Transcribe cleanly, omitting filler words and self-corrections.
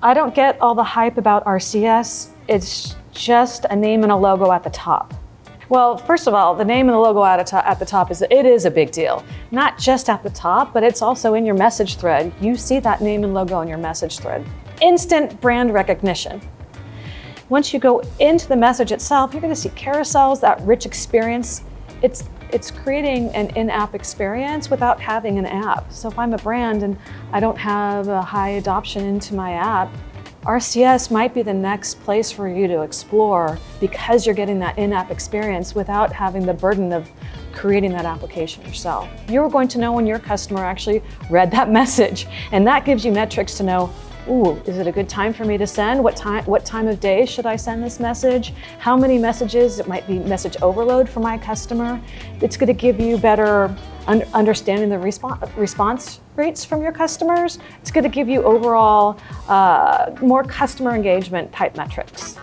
I don't get all the hype about RCS. It's just a name and a logo at the top. Well, first of all, the name and the logo at the top is a big deal. Not just at the top, but it's also in your message thread. You see that name and logo in your message thread. Instant brand recognition. Once you go into the message itself, you're going to see carousels, that rich experience. It's creating an in-app experience without having an app. So if I'm a brand and I don't have a high adoption into my app, RCS might be the next place for you to explore because you're getting that in-app experience without having the burden of creating that application yourself. You're going to know when your customer actually read that message, and that gives you metrics to know, ooh, is it a good time for me to send? What time of day should I send this message? How many messages? It might be message overload for my customer. It's going to give you better understanding the response rates from your customers. It's going to give you overall more customer engagement type metrics.